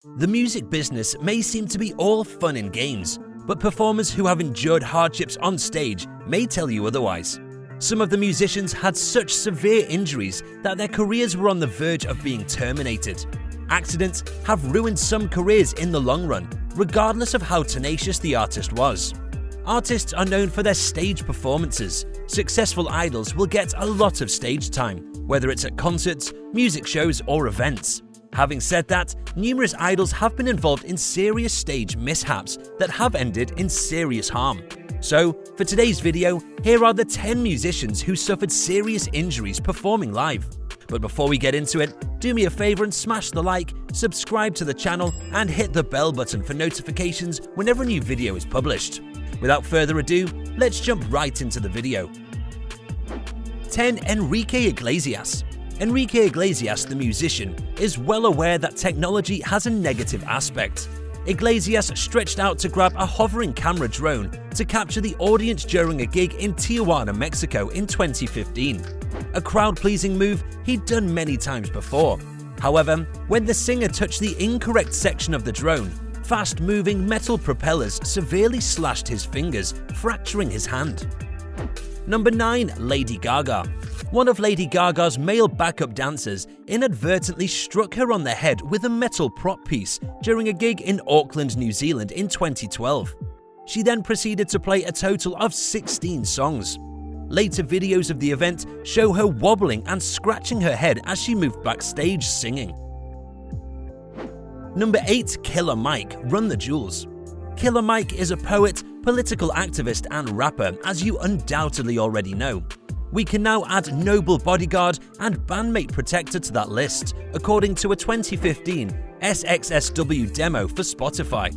The music business may seem to be all fun and games, but performers who have endured hardships on stage may tell you otherwise. Some of the musicians had such severe injuries that their careers were on the verge of being terminated. Accidents have ruined some careers in the long run, regardless of how tenacious the artist was. Artists are known for their stage performances. Successful idols will get a lot of stage time, whether it's at concerts, music shows, or events. Having said that, numerous idols have been involved in serious stage mishaps that have ended in serious harm. So, for today's video, here are the 10 musicians who suffered serious injuries performing live. But before we get into it, do me a favor and smash the like, subscribe to the channel, and hit the bell button for notifications whenever a new video is published. Without further ado, let's jump right into the video. 10. Enrique Iglesias. Enrique Iglesias, the musician, is well aware that technology has a negative aspect. Iglesias stretched out to grab a hovering camera drone to capture the audience during a gig in Tijuana, Mexico in 2015. A crowd-pleasing move he'd done many times before. However, when the singer touched the incorrect section of the drone, fast-moving metal propellers severely slashed his fingers, fracturing his hand. Number 9. Lady Gaga. One of Lady Gaga's male backup dancers inadvertently struck her on the head with a metal prop piece during a gig in Auckland, New Zealand in 2012. She then proceeded to play a total of 16 songs. Later videos of the event show her wobbling and scratching her head as she moved backstage singing. Number 8. Killer Mike, Run the Jewels. Killer Mike is a poet, political activist, and rapper, as you undoubtedly already know. We can now add Noble Bodyguard and Bandmate Protector to that list, according to a 2015 SXSW demo for Spotify.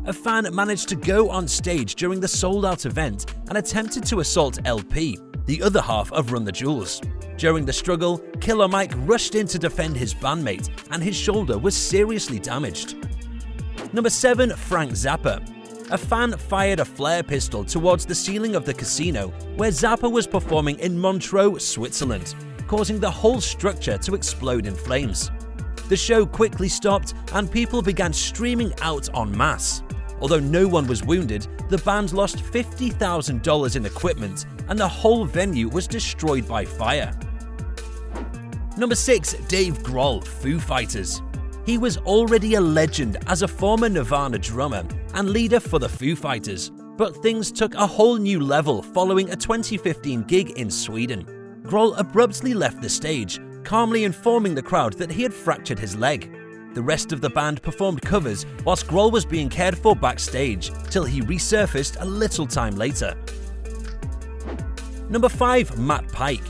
A fan managed to go on stage during the sold-out event and attempted to assault LP, the other half of Run the Jewels. During the struggle, Killer Mike rushed in to defend his bandmate, and his shoulder was seriously damaged. Number 7. Frank Zappa. A fan fired a flare pistol towards the ceiling of the casino where Zappa was performing in Montreux, Switzerland, causing the whole structure to explode in flames. The show quickly stopped and people began streaming out en masse. Although no one was wounded, the band lost $50,000 in equipment and the whole venue was destroyed by fire. Number 6. Dave Grohl, Foo Fighters. He was already a legend as a former Nirvana drummer and leader for the Foo Fighters, but things took a whole new level following a 2015 gig in Sweden. Grohl abruptly left the stage, calmly informing the crowd that he had fractured his leg. The rest of the band performed covers whilst Grohl was being cared for backstage, till he resurfaced a little time later. Number 5. Matt Pike.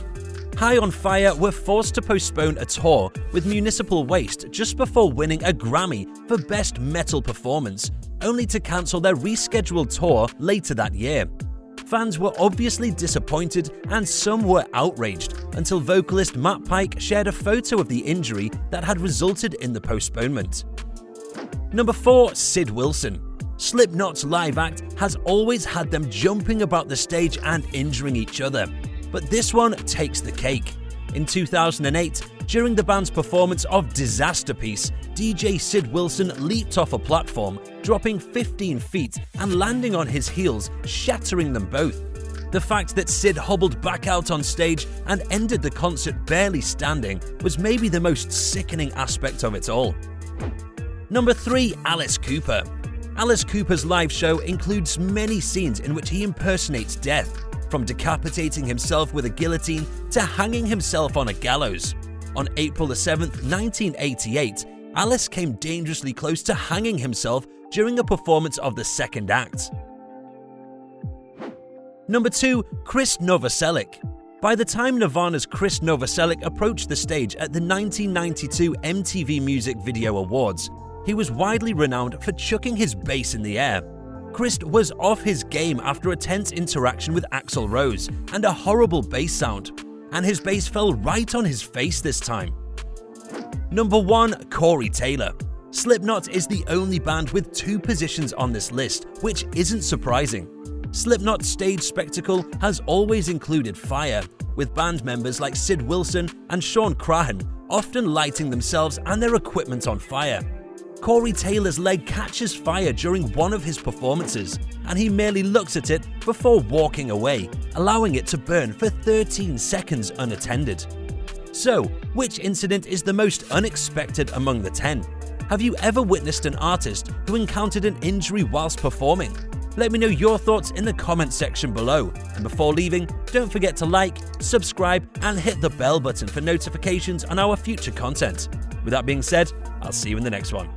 High on Fire were forced to postpone a tour with Municipal Waste just before winning a Grammy for Best Metal Performance, only to cancel their rescheduled tour later that year. Fans were obviously disappointed and some were outraged until vocalist Matt Pike shared a photo of the injury that had resulted in the postponement. Number 4. Sid Wilson. Slipknot's live act has always had them jumping about the stage and injuring each other. But this one takes the cake. In 2008, during the band's performance of Disaster Piece, DJ Sid Wilson leaped off a platform, dropping 15 feet and landing on his heels, shattering them both. The fact that Sid hobbled back out on stage and ended the concert barely standing was maybe the most sickening aspect of it all. Number 3. Alice Cooper. Alice Cooper's live show includes many scenes in which he impersonates death, from decapitating himself with a guillotine to hanging himself on a gallows. On April 7, 1988, Alice came dangerously close to hanging himself during a performance of the second act. Number 2. Chris Novoselic. By the time Nirvana's Chris Novoselic approached the stage at the 1992 MTV Music Video Awards, he was widely renowned for chucking his bass in the air. Chris was off his game after a tense interaction with Axl Rose and a horrible bass sound, and his bass fell right on his face this time. Number 1. Corey Taylor. Slipknot is the only band with 2 positions on this list, which isn't surprising. Slipknot's stage spectacle has always included fire, with band members like Sid Wilson and Sean Crahan often lighting themselves and their equipment on fire. Corey Taylor's leg catches fire during one of his performances, and he merely looks at it before walking away, allowing it to burn for 13 seconds unattended. So, which incident is the most unexpected among the 10? Have you ever witnessed an artist who encountered an injury whilst performing? Let me know your thoughts in the comment section below, and before leaving, don't forget to like, subscribe, and hit the bell button for notifications on our future content. With that being said, I'll see you in the next one.